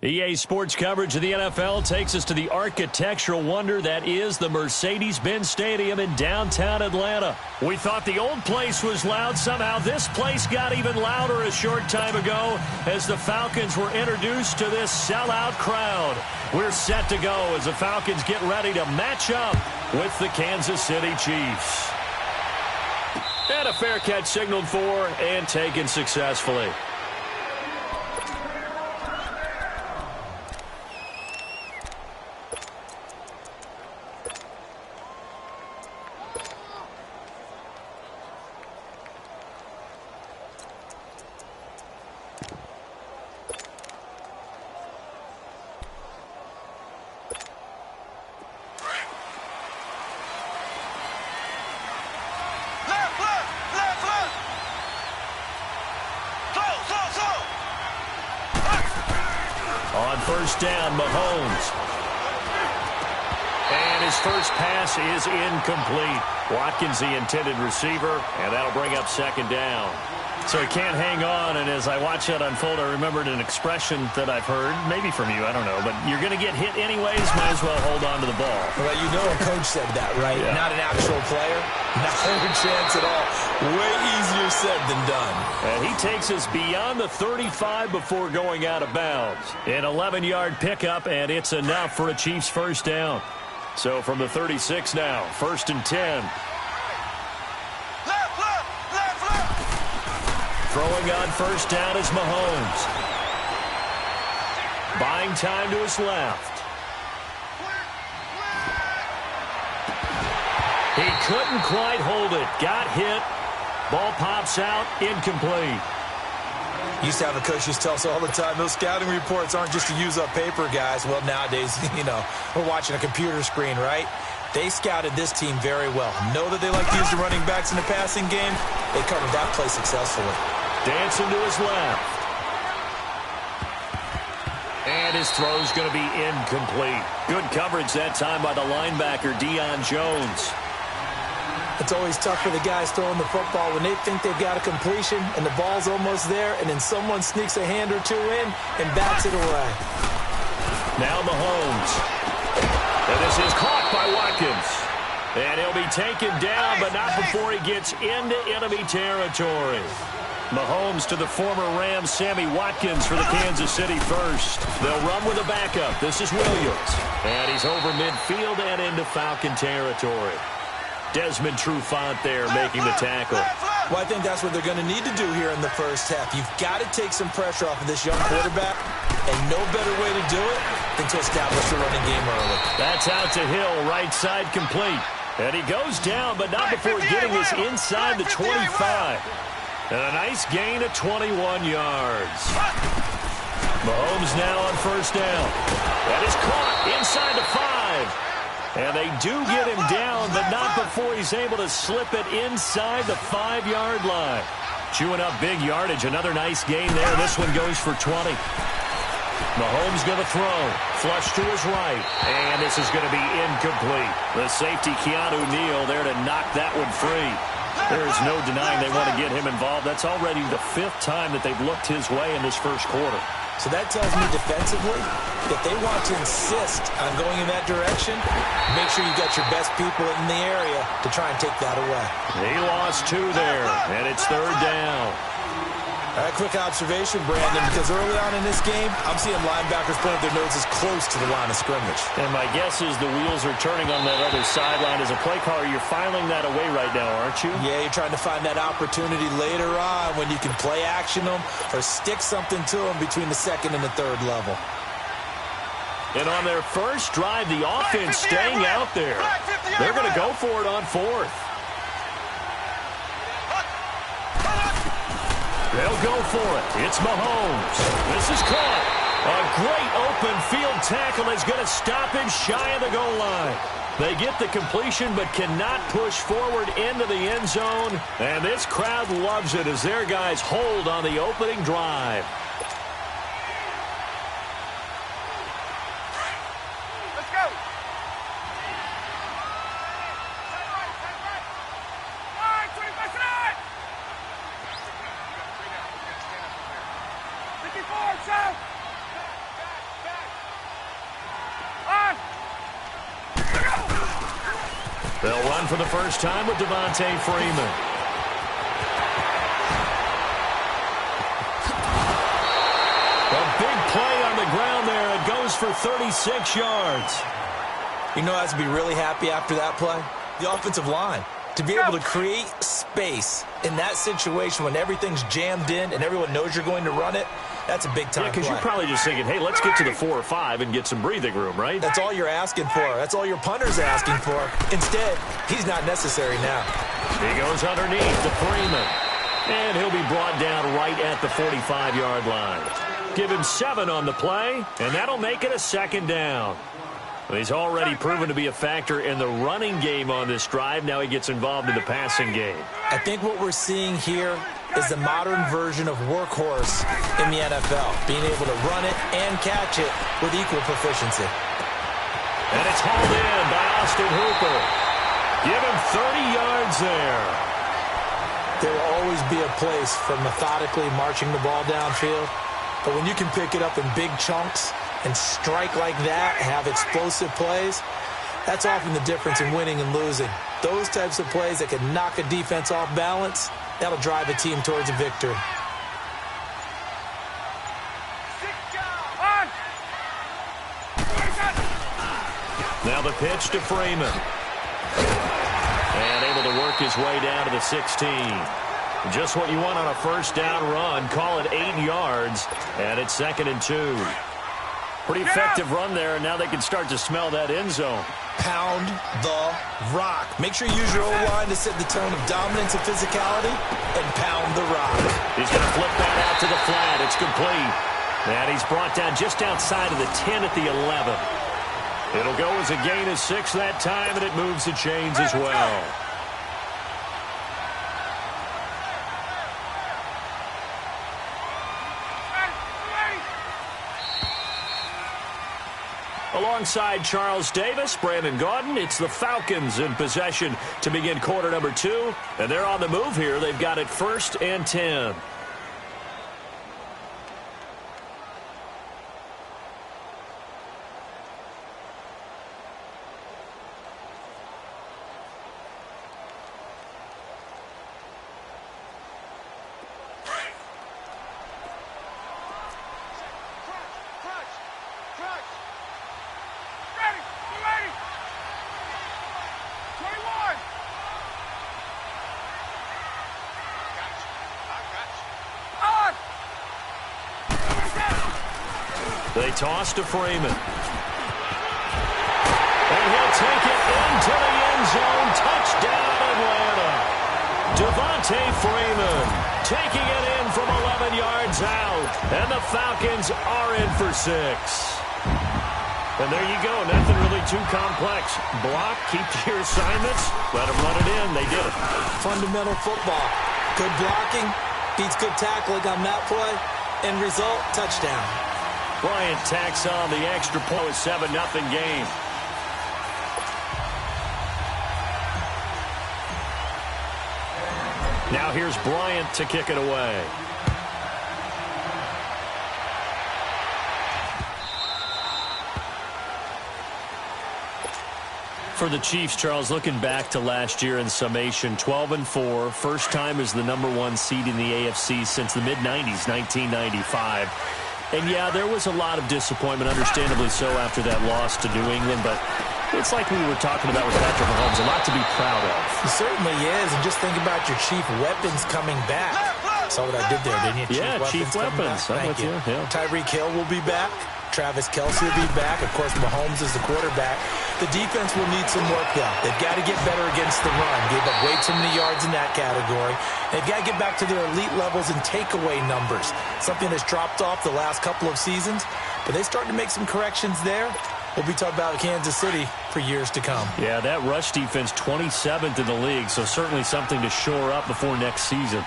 EA Sports coverage of the NFL takes us to the architectural wonder that is the Mercedes-Benz Stadium in downtown Atlanta. We thought the old place was loud. Somehow this place got even louder a short time ago as the Falcons were introduced to this sellout crowd. We're set to go as the Falcons get ready to match up with the Kansas City Chiefs. And a fair catch signaled for and taken successfully. First down, Mahomes. And his first pass is incomplete. Watkins, the intended receiver, and that'll bring up second down. So he can't hang on, and as I watch that unfold, I remembered an expression that I've heard, maybe from you, I don't know, but you're going to get hit anyways, might as well hold on to the ball. Well, you know a coach said that, right? Yeah. Not an actual player. Not a chance at all. Way easier said than done. And he takes us beyond the 35 before going out of bounds. An 11-yard pickup, and it's enough for a Chiefs first down. So from the 36 now, 1st and 10. Throwing on first down is Mahomes. Buying time to his left. He couldn't quite hold it. Got hit. Ball pops out. Incomplete. Used to have a coach used to tell us all the time, those scouting reports aren't just to use up paper, guys. Well, nowadays, you know, we're watching a computer screen, right? They scouted this team very well. Know that they like to use the running backs in the passing game. They covered that play successfully. Dancing to his left. And his throw's going to be incomplete. Good coverage that time by the linebacker, Deion Jones. It's always tough for the guys throwing the football when they think they've got a completion and the ball's almost there, and then someone sneaks a hand or two in and bats it away. Now Mahomes. And this is caught by Watkins. And he'll be taken down, but not before he gets into enemy territory. Mahomes to the former Rams, Sammy Watkins for the Kansas City first. They'll run with a backup. This is Williams. And he's over midfield and into Falcon territory. Desmond Trufant there making the tackle. Well, I think that's what they're going to need to do here in the first half. You've got to take some pressure off of this young quarterback, and no better way to do it than to establish the running game early. That's out to Hill, right side complete. And he goes down, but not before getting this inside the 25. And a nice gain of 21 yards. Mahomes now on first down. That is caught inside the 5. And they do get him down, but not before he's able to slip it inside the 5-yard line. Chewing up big yardage. Another nice gain there. This one goes for 20. Mahomes going to throw. Flush to his right. And this is going to be incomplete. The safety, Keanu Neal, there to knock that one free. There is no denying they want to get him involved. That's already the 5th time that they've looked his way in this first quarter. So that tells me defensively that they want to insist on going in that direction. Make sure you got your best people in the area to try and take that away. He lost 2 there, and it's 3rd down. A quick observation, Brandon, because early on in this game, I'm seeing linebackers putting their noses close to the line of scrimmage. And my guess is the wheels are turning on that other sideline. As a play caller, you're filing that away right now, aren't you? Yeah, you're trying to find that opportunity later on when you can play action them or stick something to them between the 2nd and the 3rd level. And on their first drive, the offense staying out there. They're going to go for it on 4th. They'll go for it. It's Mahomes. This is caught. A great open field tackle is going to stop him shy of the goal line. They get the completion but cannot push forward into the end zone. And this crowd loves it as their guys hold on the opening drive. Let's go. They'll run for the first time with Devontae Freeman. A big play on the ground there. It goes for 36 yards. You know who has to be really happy after that play? The offensive line. To be able to create space in that situation when everything's jammed in and everyone knows you're going to run it, that's a big-time play. Because you're probably just thinking, hey, let's get to the 4 or 5 and get some breathing room, right? That's all you're asking for. That's all your punter's asking for. Instead, he's not necessary now. He goes underneath to Freeman. And he'll be brought down right at the 45-yard line. Give him 7 on the play, and that'll make it a second down. He's already proven to be a factor in the running game on this drive. Now he gets involved in the passing game. I think what we're seeing here is the modern version of workhorse in the NFL, being able to run it and catch it with equal proficiency. And it's hauled in by Austin Hooper. Give him 30 yards there. There will always be a place for methodically marching the ball downfield, but when you can pick it up in big chunks and strike like that, have explosive plays, that's often the difference in winning and losing. Those types of plays that can knock a defense off balance, that'll drive a team towards a victory. Now the pitch to Freeman. And able to work his way down to the 16. Just what you want on a first down run. Call it 8 yards, and it's 2nd and 2. Pretty effective run there, and now they can start to smell that end zone. Pound the rock. Make sure you use your O-line to set the tone of dominance and physicality, and pound the rock. He's going to flip that out to the flat. It's complete. And he's brought down just outside of the 10 at the 11. It'll go as a gain of 6 that time, and it moves the chains as well. Alongside Charles Davis, Brandon Gaudin, it's the Falcons in possession to begin quarter number 2. And they're on the move here. They've got it 1st and 10. They toss to Freeman. And he'll take it into the end zone. Touchdown, Atlanta. Devontae Freeman taking it in from 11 yards out. And the Falcons are in for 6. And there you go. Nothing really too complex. Block, keep to your assignments, let them run it in. They did it. Fundamental football. Good blocking beats good tackling on that play. End result, touchdown. Bryant tacks on the extra point, 7-0 game. Now here's Bryant to kick it away. For the Chiefs, Charles, looking back to last year in summation, 12-4, first time as the #1 seed in the AFC since the mid-90s, 1995. And, yeah, there was a lot of disappointment, understandably so, after that loss to New England. But it's like we were talking about with Patrick Mahomes, a lot to be proud of. It certainly is. And just think about your chief weapons coming back. Saw what I did there, didn't you? Chief weapons. Thank you. Yeah. Tyreek Hill will be back. Travis Kelce will be back. Of course, Mahomes is the quarterback. The defense will need some work, though. They've got to get better against the run. Gave up way too many yards in that category. They've got to get back to their elite levels in takeaway numbers, something that's dropped off the last couple of seasons. But they started to make some corrections there. We'll be talking about Kansas City for years to come. Yeah, that rush defense, 27th in the league, so certainly something to shore up before next season.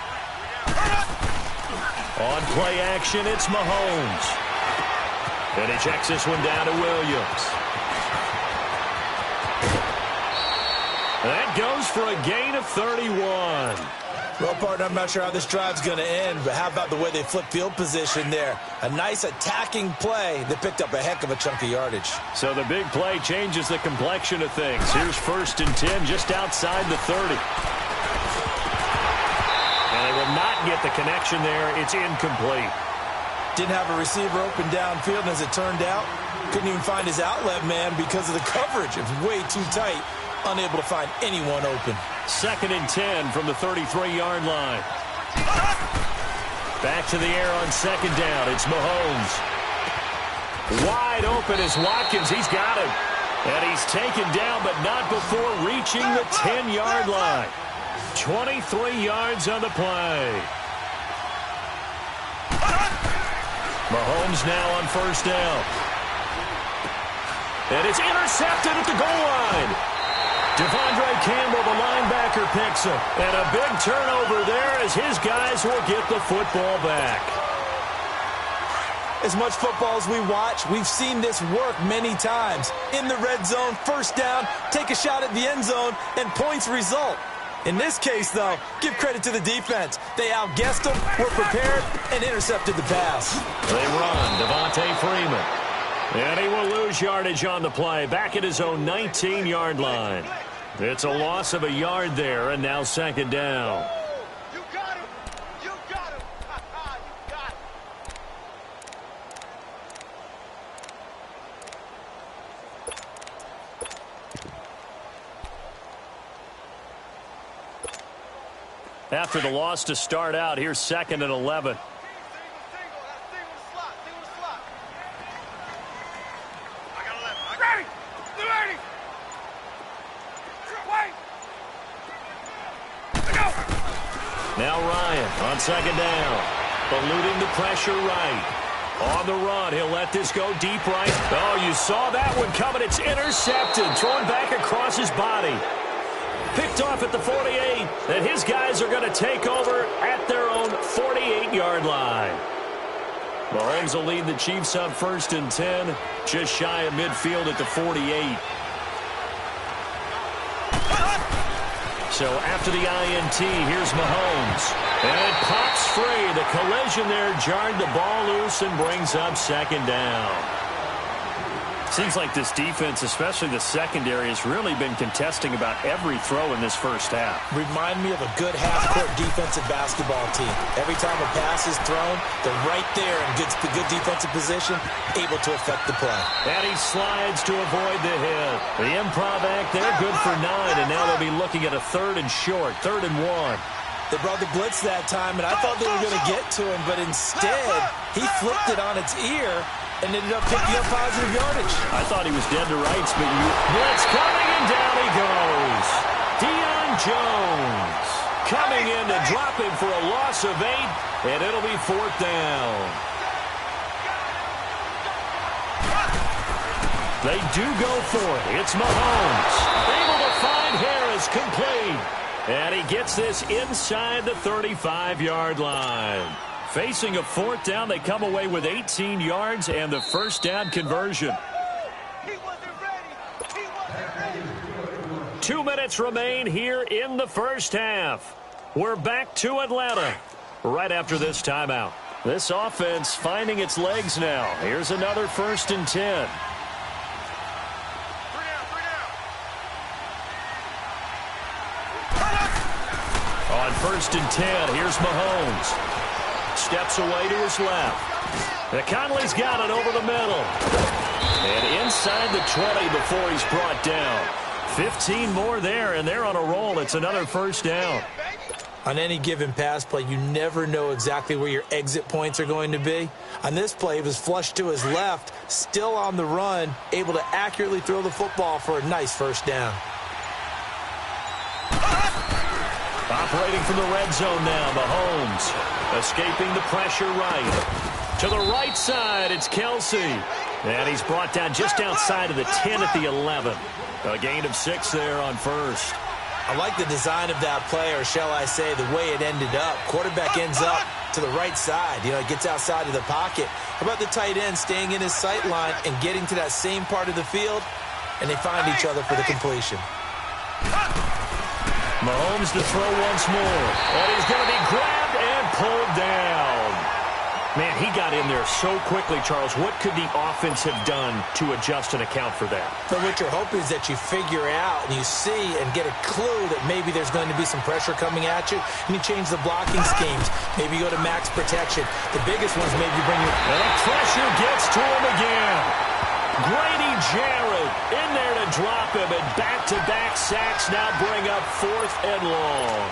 On play action, it's Mahomes. And he checks this one down to Williams. That goes for a gain of 31. Well, partner, I'm not sure how this drive's going to end, but how about the way they flip field position there? A nice attacking play that picked up a heck of a chunk of yardage. So the big play changes the complexion of things. Here's 1st and 10 just outside the 30. And they will not get the connection there. It's incomplete. Didn't have a receiver open downfield, and as it turned out, couldn't even find his outlet man because of the coverage. It was way too tight, unable to find anyone open. 2nd and 10 from the 33-yard line. Back to the air on 2nd down. It's Mahomes. Wide open is Watkins. He's got him. And he's taken down, but not before reaching the 10-yard line. 23 yards on the play. Mahomes now on 1st down. And it's intercepted at the goal line. Devondre Campbell, the linebacker, picks him. And a big turnover there as his guys will get the football back. As much football as we watch, we've seen this work many times. In the red zone, 1st down, take a shot at the end zone, and points result. In this case, though, give credit to the defense. They outguessed them, were prepared, and intercepted the pass. They run. Devontae Freeman. And he will lose yardage on the play. Back at his own 19-yard line. It's a loss of a yard there, and now 2nd down. You got him. You got him. You got him. After the loss to start out, here's 2nd and 11. Now Ryan on 2nd down. Eluding the pressure right. On the run, he'll let this go deep right. Oh, you saw that one coming. It's intercepted. Thrown back across his body. Picked off at the 48. And his guys are going to take over at their own 48-yard line. Mahomes will lead the Chiefs up 1st and 10. Just shy of midfield at the 48. So after the INT, here's Mahomes. And it pops free. The collision there jarred the ball loose and brings up 2nd down. Seems like this defense, especially the secondary, has really been contesting about every throw in this 1st half. Remind me of a good half-court defensive basketball team. Every time a pass is thrown, they're right there in good defensive position, able to affect the play. And he slides to avoid the hit. The improv act there, good for 9, and now they'll be looking at a 3rd and short, 3rd and 1. They brought the blitz that time, and I thought they were going to get to him, but instead, he flipped it on its ear and ended up picking up positive yardage. I thought he was dead to rights, but blitz coming, and down he goes. Deion Jones coming in to drop him for a loss of 8, and it'll be 4th down. They do go for it. It's Mahomes. Able to find Harris, complete. And he gets this inside the 35-yard line. Facing a 4th down, they come away with 18 yards and the 1st down conversion. He wasn't ready. He wasn't ready. 2 minutes remain here in the 1st half. We're back to Atlanta right after this timeout. This offense finding its legs now. Here's another 1st and 10. On 1st and 10, here's Mahomes. Steps away to his left. And Conley's got it over the middle. And inside the 20 before he's brought down. 15 more there, and they're on a roll. It's another 1st down. On any given pass play, you never know exactly where your exit points are going to be. On this play, it was flushed to his left, still on the run, able to accurately throw the football for a nice 1st down. Operating from the red zone now, Mahomes. Escaping the pressure right. To the right side, it's Kelsey. And he's brought down just outside of the 10 at the 11. A gain of 6 there on 1st. I like the design of that play, or shall I say the way it ended up. Quarterback ends up to the right side. You know, he gets outside of the pocket. How about the tight end staying in his sight line and getting to that same part of the field, and they find each other for the completion. Mahomes to throw once more. And he's going to be grabbed and pulled down. Man, he got in there so quickly, Charles. What could the offense have done to adjust and account for that? So what you're hoping is that you figure out and you see and get a clue that maybe there's going to be some pressure coming at you, and you change the blocking schemes. Maybe you go to max protection. The biggest one's maybe bring you... And the pressure gets to him again. Grady Jarrett in there to drop him, and back-to-back sacks now bring up 4th and long.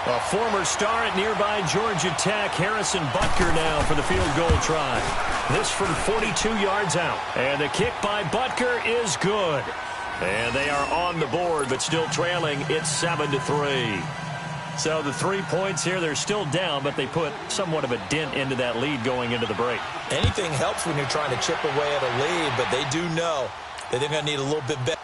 A former star at nearby Georgia Tech, Harrison Butker now for the field goal try. This from 42 yards out. And the kick by Butker is good. And they are on the board, but still trailing. It's 7-3. So the 3 points here, they're still down, but they put somewhat of a dent into that lead going into the break. Anything helps when you're trying to chip away at a lead, but they do know that they're going to need a little bit better.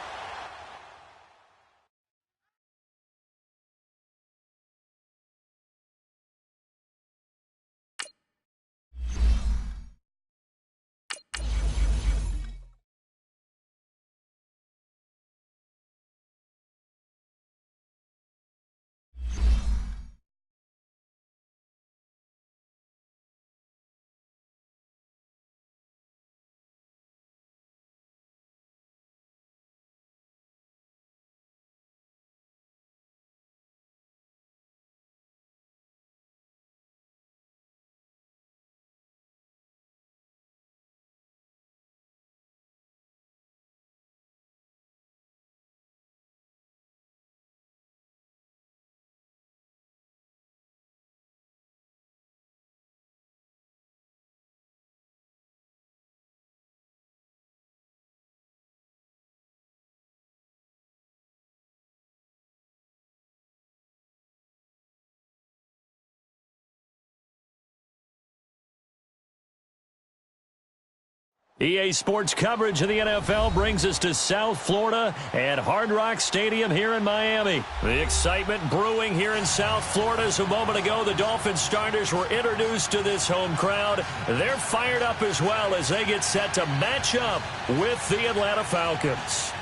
EA Sports coverage of the NFL brings us to South Florida at Hard Rock Stadium here in Miami. The excitement brewing here in South Florida as a moment ago the Dolphins starters were introduced to this home crowd. They're fired up as well as they get set to match up with the Atlanta Falcons.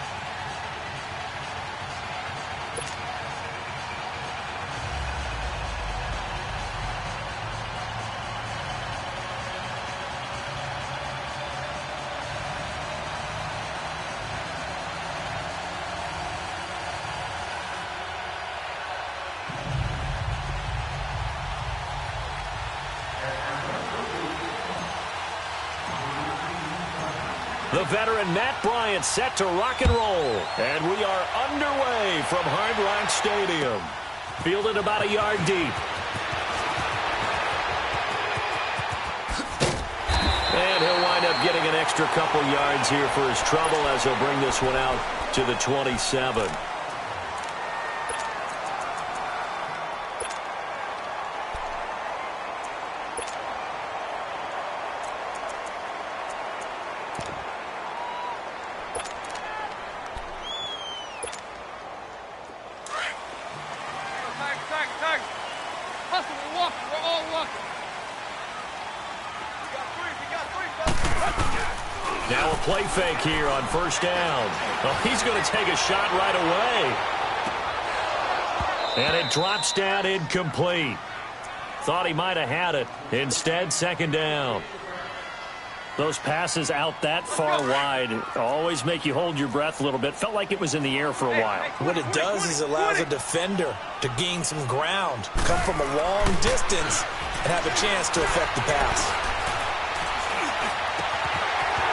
The veteran Matt Bryant set to rock and roll. And we are underway from Hard Rock Stadium. Fielded about a yard deep. And he'll wind up getting an extra couple yards here for his trouble as he'll bring this one out to the 27. Now a play fake here on first down. Oh, he's going to take a shot right away. And it drops down incomplete. Thought he might have had it. Instead, second down. Those passes out that far wide always make you hold your breath a little bit. Felt like it was in the air for a while. What it does is allows a defender to gain some ground, come from a long distance, and have a chance to affect the pass.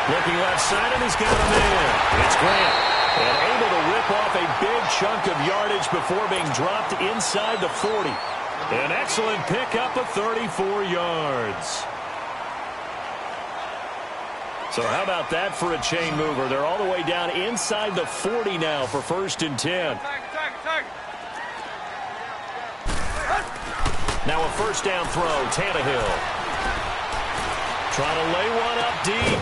Looking left side, and he's got a man. It's Grant. And able to rip off a big chunk of yardage before being dropped inside the 40. An excellent pickup of 34 yards. So how about that for a chain mover? They're all the way down inside the 40 now for 1st and 10. Now a first down throw, Tannehill. Trying to lay one up deep.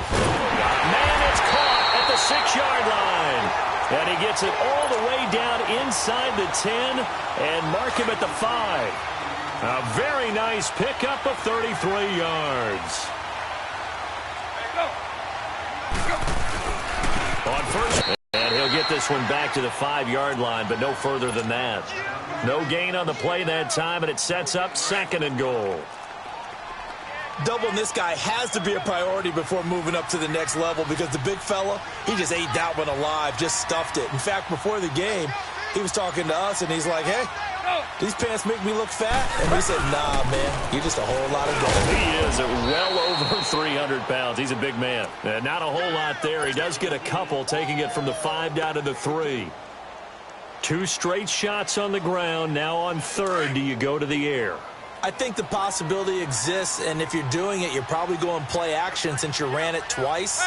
Man, it's caught at the 6-yard line. And he gets it all the way down inside the 10 and mark him at the 5. A very nice pickup of 33 yards. On first, and he'll get get this one back to the 5-yard line, but no further than that. No gain on the play that time, and it sets up 2nd and goal. Doubling this guy has to be a priority before moving up to the next level because the big fella, he just ate that one alive, just stuffed it. In fact, before the game, he was talking to us, and he's like, hey, these pants make me look fat? And we said, nah, man, you're just a whole lot of gold. He is well over 300 pounds. He's a big man. Not a whole lot there. He does get a couple, taking it from the 5 down to the 3. 2 straight shots on the ground. Now on 3rd, do you go to the air? I think the possibility exists, and if you're doing it, you're probably going play action since you ran it twice.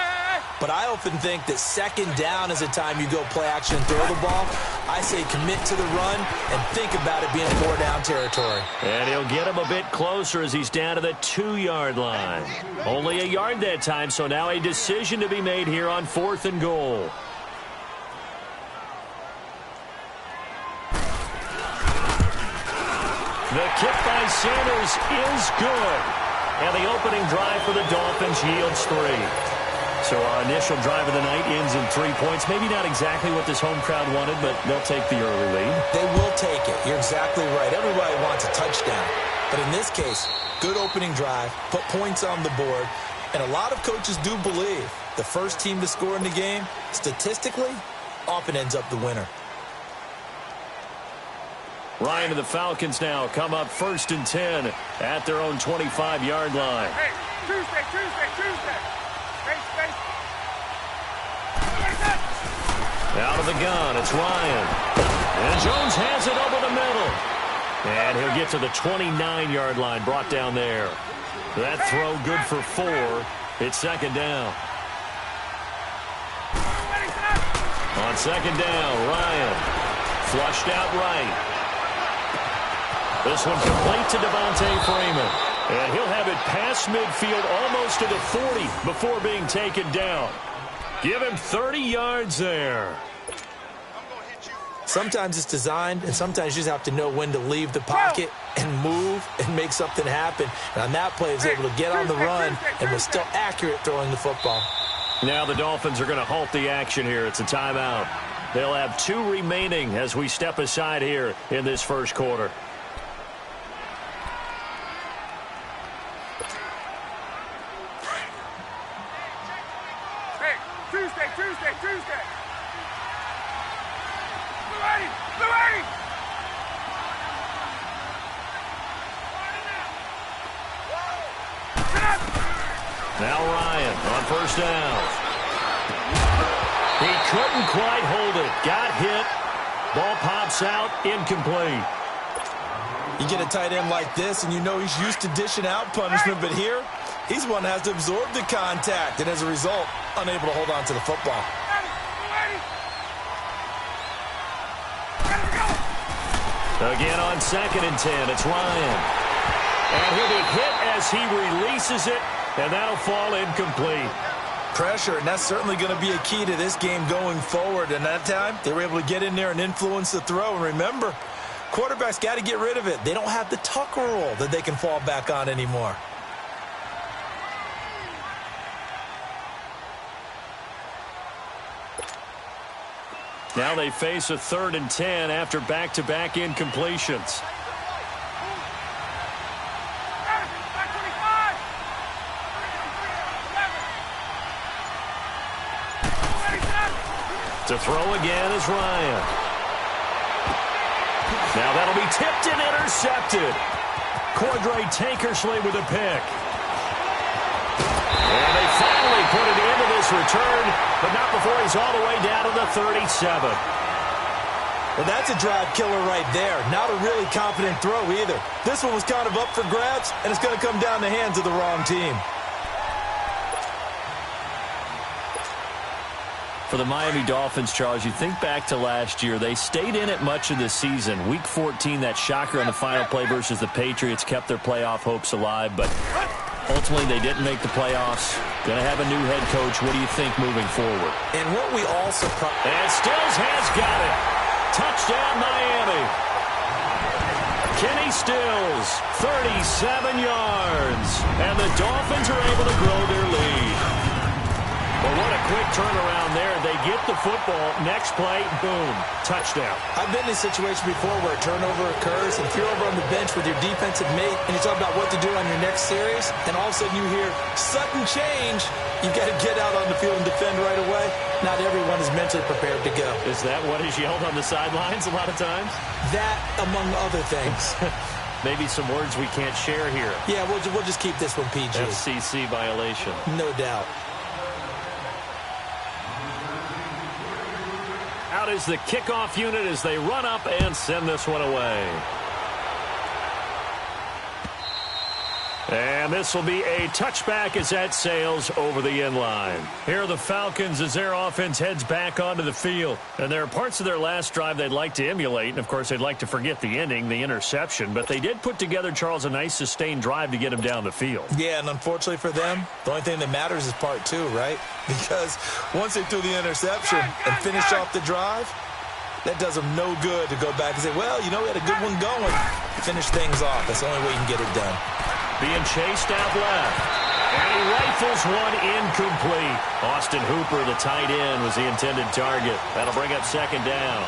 But I often think that 2nd down is the time you go play action and throw the ball. I say commit to the run and think about it being 4-down territory. And he'll get him a bit closer as he's down to the 2-yard line. Only a yard that time, so now a decision to be made here on 4th and goal. The kick by Sanders is good. And the opening drive for the Dolphins yields 3. So our initial drive of the night ends in 3 points. Maybe not exactly what this home crowd wanted, but they'll take the early lead. They will take it. You're exactly right. Everybody wants a touchdown. But in this case, good opening drive, put points on the board, and a lot of coaches do believe the first team to score in the game, statistically, often ends up the winner. Ryan and the Falcons now come up 1st and 10 at their own 25-yard line. Hey, Tuesday. Space. Out of the gun, it's Ryan. And Jones has it over the middle. And he'll get to the 29-yard line, brought down there. That throw good for 4. It's 2nd down. On 2nd down, Ryan. Flushed out right. This one complete to Devontae Freeman. And he'll have it past midfield almost to the 40 before being taken down. Give him 30 yards there. Sometimes it's designed, and sometimes you just have to know when to leave the pocket and move and make something happen. And on that play, he was able to get on the run and was still accurate throwing the football. Now the Dolphins are going to halt the action here. It's a timeout. They'll have 2 remaining as we step aside here in this first quarter. Tuesday. Blue 80. Now Ryan on 1st down. He couldn't quite hold it. Got hit. Ball pops out. Incomplete. You get a tight end like this, and you know he's used to dishing out punishment, but here, he's one that has to absorb the contact, and as a result, unable to hold on to the football. Again on 2nd and 10, it's Ryan. And he'll be hit as he releases it, and that'll fall incomplete. Pressure, and that's certainly going to be a key to this game going forward. And that time, they were able to get in there and influence the throw. And remember, quarterbacks got to get rid of it. They don't have the Tucker rule that they can fall back on anymore. Now they face a 3rd and 10 after back-to-back incompletions. To throw again is Ryan. Now that'll be tipped and intercepted. Cordray Tankersley with a pick. And they finally put it into this return, but not before he's all the way down to the 37. Well, that's a drive killer right there. Not a really confident throw either. This one was kind of up for grabs, and it's going to come down the hands of the wrong team. For the Miami Dolphins, Charles, you think back to last year. They stayed in it much of the season. Week 14, that shocker on the final play versus the Patriots kept their playoff hopes alive, but ultimately they didn't make the playoffs. Going to have a new head coach. What do you think moving forward? And what we also... And Stills has got it. Touchdown, Miami. Kenny Stills, 37 yards. And the Dolphins are able to grow their lead. Well, what a quick turnaround there. They get the football. Next play, boom, touchdown. I've been in a situation before where a turnover occurs, and if you're over on the bench with your defensive mate and you talk about what to do on your next series, and all of a sudden you hear sudden change, you've got to get out on the field and defend right away. Not everyone is mentally prepared to go. Is that what is yelled on the sidelines a lot of times? That, among other things. Maybe some words we can't share here. Yeah, we'll just keep this one PG. FCC violation. No doubt. Out is the kickoff unit as they run up and send this one away. And this will be a touchback as that sails over the end line. Here are the Falcons as their offense heads back onto the field. And there are parts of their last drive they'd like to emulate. And, of course, they'd like to forget the ending, the interception. But they did put together, Charles, a nice sustained drive to get him down the field. Yeah, and unfortunately for them, the only thing that matters is part two, right? Because once they threw the interception and finished off the drive, that does them no good to go back and say, well, you know, we had a good one going. Finish things off. That's the only way you can get it done. Being chased out left. And he rifles one incomplete. Austin Hooper, the tight end, was the intended target. That'll bring up second down.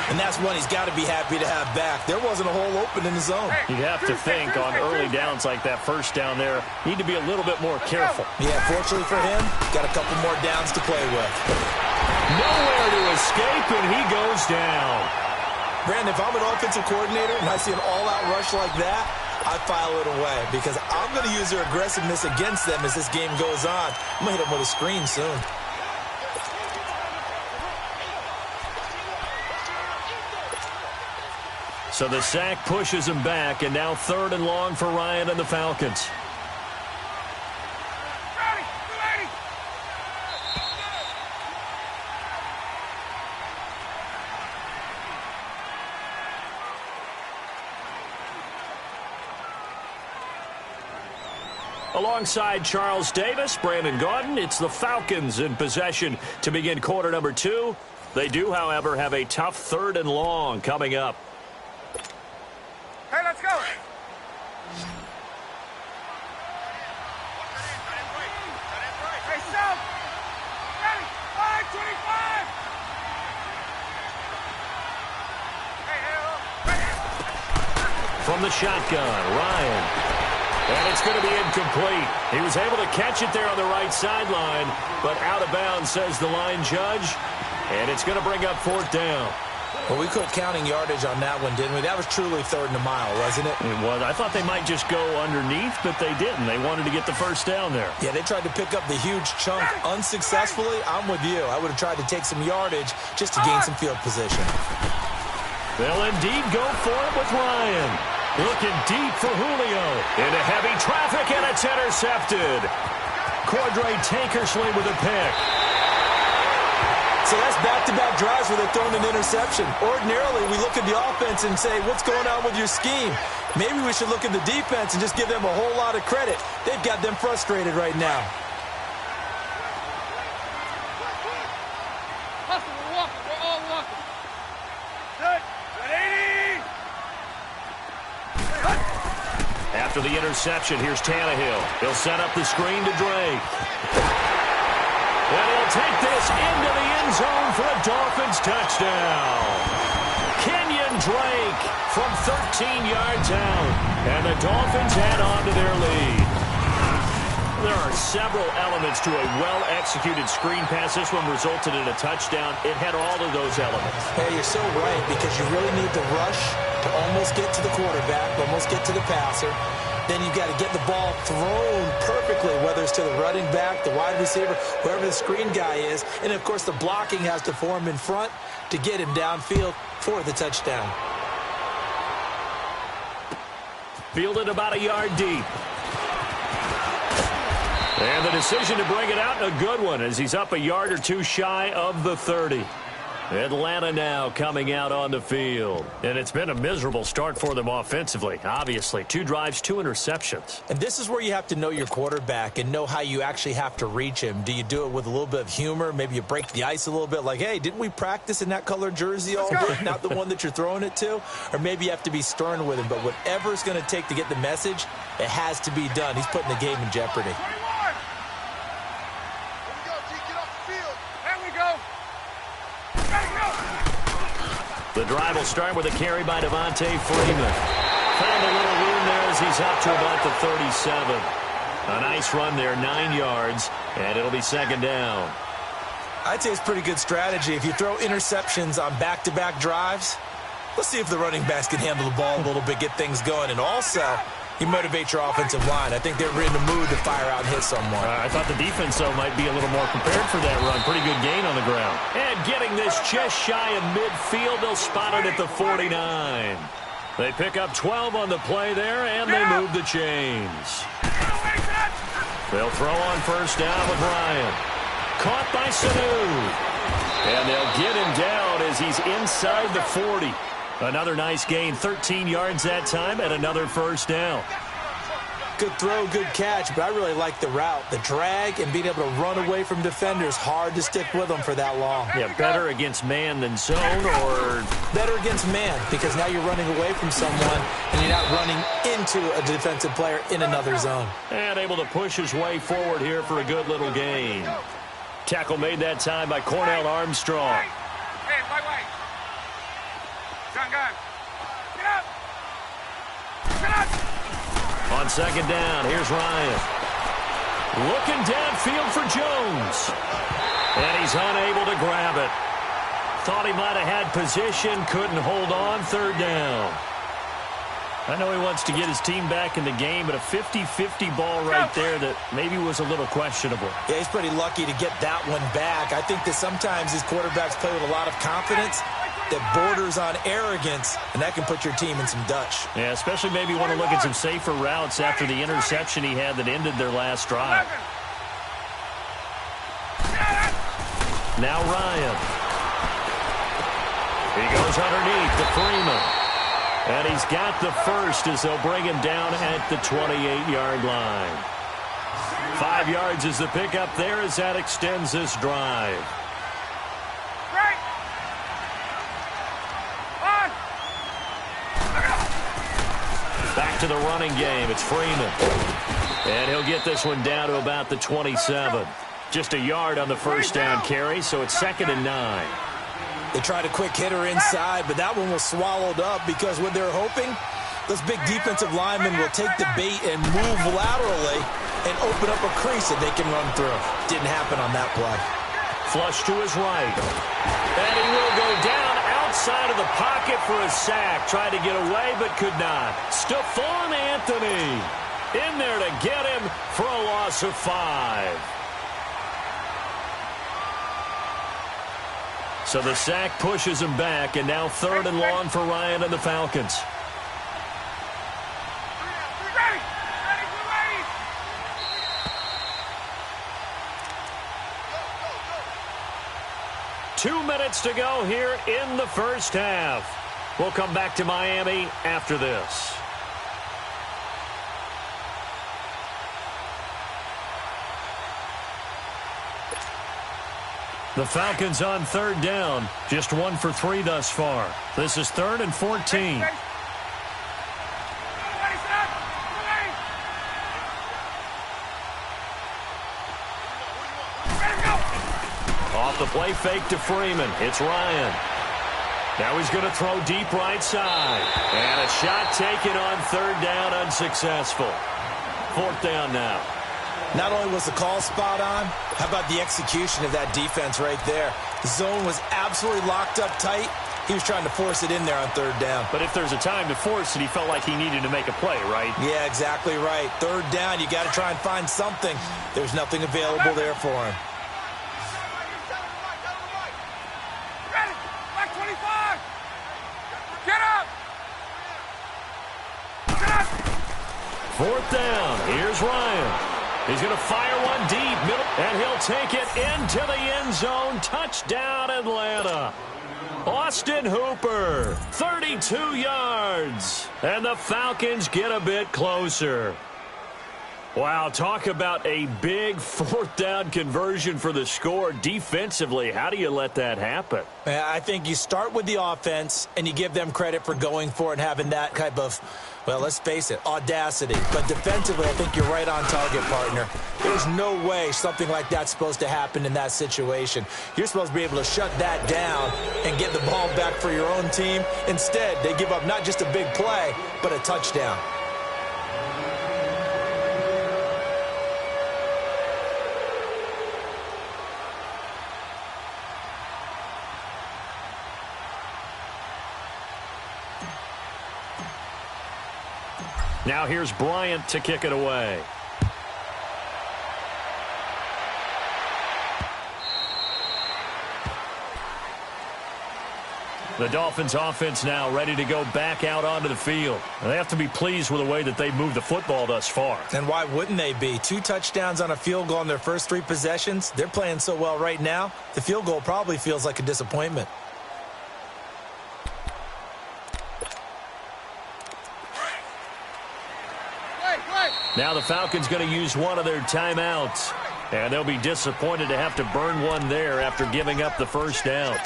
And that's one he's got to be happy to have back. There wasn't a hole open in the zone. You'd have to think on early downs like that first down there, need to be a little bit more careful. Yeah, fortunately for him, got a couple more downs to play with. Nowhere to escape, and he goes down. Brandon, if I'm an offensive coordinator and I see an all-out rush like that, I file it away because I'm going to use their aggressiveness against them as this game goes on. I'm going to hit them with a screen soon. So the sack pushes him back, and now 3rd and long for Ryan and the Falcons. Alongside Charles Davis, Brandon Gaudin, it's the Falcons in possession to begin quarter number 2. They do, however, have a tough 3rd and long coming up. Hey, let's go. Hey, Sam. Ready. 5:25. From the shotgun, Ryan. And it's going to be incomplete. He was able to catch it there on the right sideline, but out of bounds, says the line judge. And it's going to bring up 4th down. Well, we quit counting yardage on that one, didn't we? That was truly 3rd and a mile, wasn't it? It was. I thought they might just go underneath, but they didn't. They wanted to get the first down there. Yeah, they tried to pick up the huge chunk unsuccessfully. I'm with you. I would have tried to take some yardage just to gain some field position. They'll indeed go for it with Ryan. Looking deep for Julio. Into heavy traffic, and it's intercepted. Cordray Tankersley with a pick. So that's back-to-back drives where they're throwing an interception. Ordinarily, we look at the offense and say, what's going on with your scheme? Maybe we should look at the defense and just give them a whole lot of credit. They've got them frustrated right now. Hustle, we're walking. We're all walking. Good. 180. After the interception, here's Tannehill. He'll set up the screen to Drake. And he'll take this into the end zone for a Dolphins touchdown. Kenyon Drake from 13 yards out. And the Dolphins add on to their lead. There are several elements to a well-executed screen pass. This one resulted in a touchdown. It had all of those elements. Hey, you're so right, because you really need to rush to almost get to the quarterback, almost get to the passer. Then you've got to get the ball thrown perfectly, whether it's to the running back, the wide receiver, whoever the screen guy is. And, of course, the blocking has to form in front to get him downfield for the touchdown. Fielded about a yard deep. And the decision to bring it out, a good one, as he's up a yard or two shy of the 30. Atlanta now coming out on the field. And it's been a miserable start for them offensively. Obviously, 2 drives, 2 interceptions. And this is where you have to know your quarterback and know how you actually have to reach him. Do you do it with a little bit of humor? Maybe you break the ice a little bit, like, hey, didn't we practice in that color jersey all day? Not the one that you're throwing it to? Or maybe you have to be stern with him. But whatever it's going to take to get the message, it has to be done. He's putting the game in jeopardy. 21. Here we go, G. Get up The drive will start with a carry by Devontae Freeman. Found a little room there as he's up to about the 37. A nice run there, 9 yards, and it'll be second down. I'd say it's pretty good strategy. If you throw interceptions on back-to-back drives, let's see if the running backs can handle the ball a little bit, get things going, and also you motivate your offensive line. I think they're in the mood to fire out and hit someone. I thought the defense, though, might be a little more prepared for that run. Pretty good gain on the ground. And getting this just shy of midfield, they'll spot it at the 49. They pick up 12 on the play there, and they move the chains. They'll throw on first down with Ryan. Caught by Sanu. And they'll get him down as he's inside the 40. Another nice gain, 13 yards that time, and another first down. Good throw, good catch, but I really like the route. The drag and being able to run away from defenders, hard to stick with them for that long. Yeah, better against man than zone, or better against man, because now you're running away from someone and you're not running into a defensive player in another zone. And able to push his way forward here for a good little gain. Tackle made that time by Cornell Armstrong. Hey, wait. John, go. Get up. Get up. On second down, here's Ryan. Looking downfield for Jones. And he's unable to grab it. Thought he might have had position, couldn't hold on, third down. I know he wants to get his team back in the game, but a 50-50 ball right there that maybe was a little questionable. Yeah, he's pretty lucky to get that one back. I think that sometimes these quarterbacks play with a lot of confidence that borders on arrogance, and that can put your team in some Dutch. Yeah, especially maybe want to look at some safer routes after the interception he had that ended their last drive. Now Ryan. He goes underneath to Freeman. And he's got the first as they'll bring him down at the 28-yard line. 5 yards is the pickup there as that extends this drive. Back to the running game. It's Freeman. And he'll get this one down to about the 27. Just a yard on the first down carry, so it's 2nd and 9. They tried a quick hitter inside, but that one was swallowed up because what they're hoping, those big defensive linemen will take the bait and move laterally and open up a crease that they can run through. Didn't happen on that play. Flush to his right. And he will go down outside of the pocket for a sack. Tried to get away, but could not. Stephon Anthony in there to get him for a loss of 5. So the sack pushes him back, and now 3rd and long for Ryan and the Falcons. Two minutes to go here in the first half. We'll come back to Miami after this. The Falcons on 3rd down. Just 1 for 3 thus far. This is 3rd and 14. Off the play fake to Freeman. It's Ryan. Now he's going to throw deep right side. And a shot taken on 3rd down, unsuccessful. 4th down now. Not only was the call spot on, how about the execution of that defense right there? The zone was absolutely locked up tight. He was trying to force it in there on 3rd down. But if there's a time to force it, he felt like he needed to make a play, right? Yeah, exactly right. 3rd down, you got to try and find something. There's nothing available there for him. Ready. Back 25. Get up. Get up. 4th down. Here's Ryan. He's going to fire one deep, middle, and he'll take it into the end zone. Touchdown, Atlanta. Austin Hooper, 32 yards. And the Falcons get a bit closer. Wow, talk about a big fourth down conversion for the score. Defensively, how do you let that happen? I think you start with the offense, and you give them credit for going for it and having that type of, well, let's face it, audacity. But defensively, I think you're right on target, partner. There's no way something like that's supposed to happen in that situation. You're supposed to be able to shut that down and get the ball back for your own team. Instead, they give up not just a big play, but a touchdown. Now here's Bryant to kick it away. The Dolphins offense now ready to go back out onto the field. They have to be pleased with the way that they moved the football thus far. And why wouldn't they be? 2 touchdowns on a field goal in their first 3 possessions. They're playing so well right now, the field goal probably feels like a disappointment. Now the Falcons going to use one of their timeouts. And they'll be disappointed to have to burn one there after giving up the first down.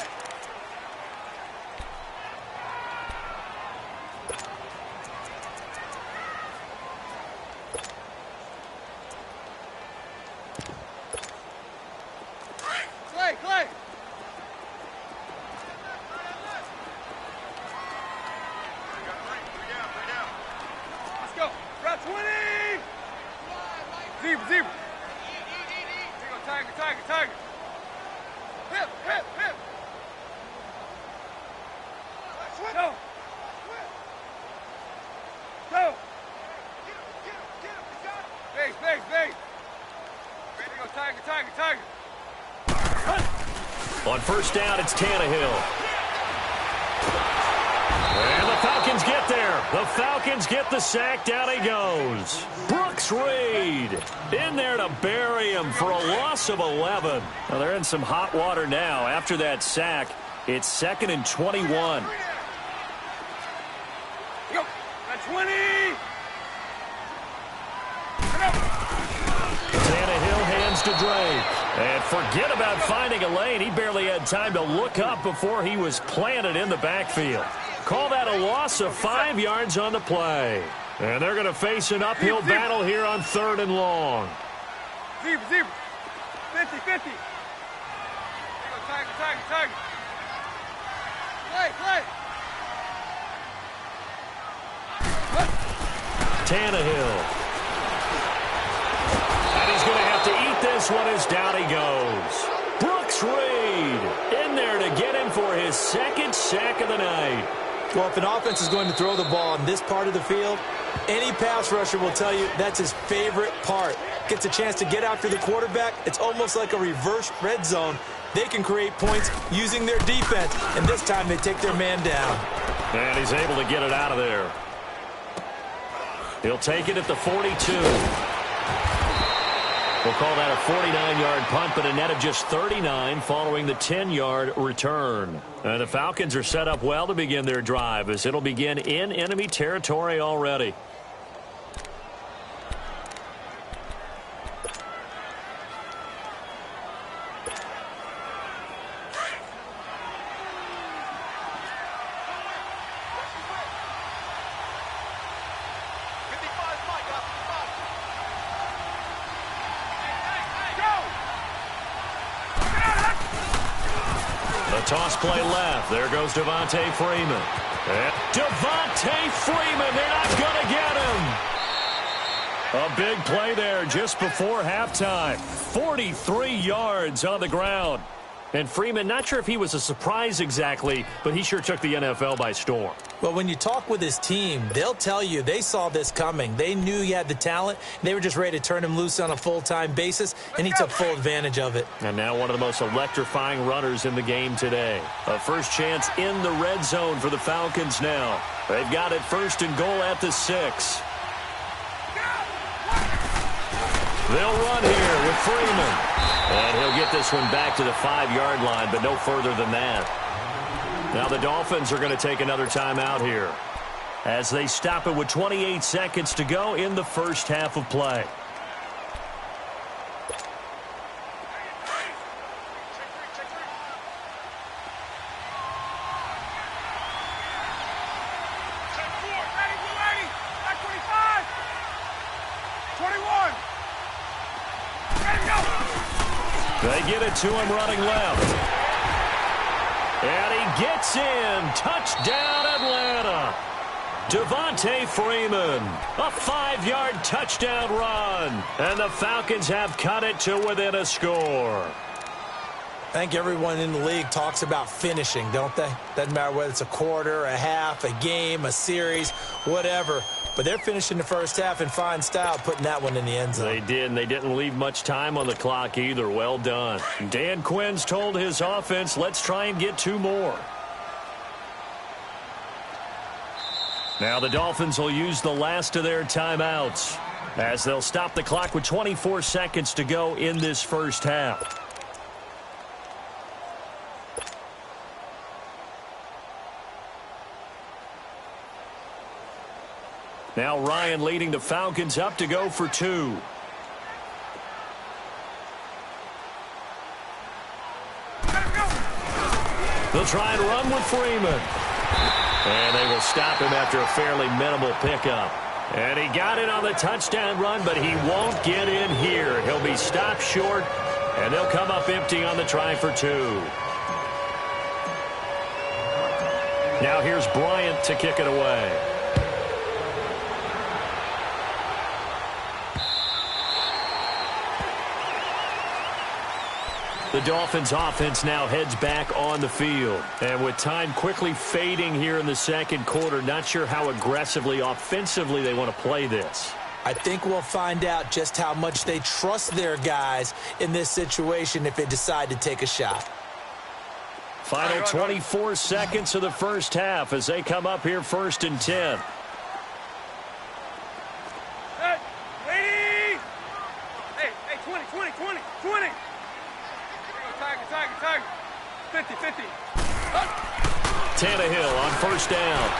Clay! Let's go. Route 20! Zebra. Tiger. Hip. Go. Get him. Base. Ready to go, Tiger. On first down, it's Tannehill. And the Falcons get there. The Falcons get the sack. Down he goes. Brooks Reed in there to bury him for a loss of 11. Now they're in some hot water now. After that sack, it's 2nd and 21. Go. At 20. Tannehill hands to Drake. And forget about finding a lane. He barely had time to look up before he was planted in the backfield. Call that a loss of 5 yards on the play. And they're going to face an uphill battle here on 3rd and long. Zebra. 50. Tiger. Play. Tannehill. And he's going to have to eat this one as down he goes. Brooks Reed in there to get him for his 2nd sack of the night. Well, if an offense is going to throw the ball in this part of the field, any pass rusher will tell you that's his favorite part. Gets a chance to get after the quarterback. It's almost like a reverse red zone. They can create points using their defense, and this time they take their man down. And he's able to get it out of there. He'll take it at the 42. We'll call that a 49-yard punt, but a net of just 39 following the 10-yard return. And the Falcons are set up well to begin their drive as it'll begin in enemy territory already. Toss play left. There goes Devontae Freeman. And Devontae Freeman, they're not going to get him. A big play there just before halftime. 43 yards on the ground. And Freeman, not sure if he was a surprise exactly, but he sure took the NFL by storm. Well, when you talk with his team, they'll tell you they saw this coming. They knew he had the talent. They were just ready to turn him loose on a full-time basis, and he took full advantage of it. And now one of the most electrifying runners in the game today. A first chance in the red zone for the Falcons now. They've got it 1st and goal at the 6. They'll run here with Freeman. And he'll get this one back to the 5-yard line, but no further than that. Now the Dolphins are going to take another timeout here as they stop it with 28 seconds to go in the first half of play. They get it to him running left. And he gets in. Touchdown, Atlanta. Devontae Freeman, a 5-yard touchdown run. And the Falcons have cut it to within a score. I think everyone in the league talks about finishing, don't they? Doesn't matter whether it's a quarter, a half, a game, a series, whatever. But they're finishing the first half in fine style, putting that one in the end zone. They did, and they didn't leave much time on the clock either. Well done. Dan Quinn's told his offense, let's try and get 2 more. Now the Dolphins will use the last of their timeouts as they'll stop the clock with 24 seconds to go in this first half. Now Ryan leading the Falcons up to go for 2. They'll try and run with Freeman. And they will stop him after a fairly minimal pickup. And he got it on the touchdown run, but he won't get in here. He'll be stopped short, and they'll come up empty on the try for 2. Now here's Bryant to kick it away. The Dolphins offense now heads back on the field. And with time quickly fading here in the second quarter, not sure how aggressively, offensively they want to play this. I think we'll find out just how much they trust their guys in this situation if they decide to take a shot. Final 24 seconds of the first half as they come up here 1st and 10. Hey, 20. Tiger. 50. Tannehill on first down.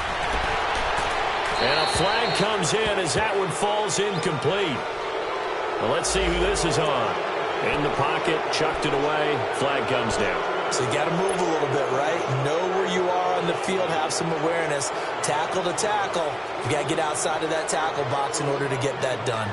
And a flag comes in as that one falls incomplete. Well, let's see who this is on. In the pocket, chucked it away, flag comes down. So you got to move a little bit, right? Know where you are on the field, have some awareness. Tackle to tackle. You got to get outside of that tackle box in order to get that done.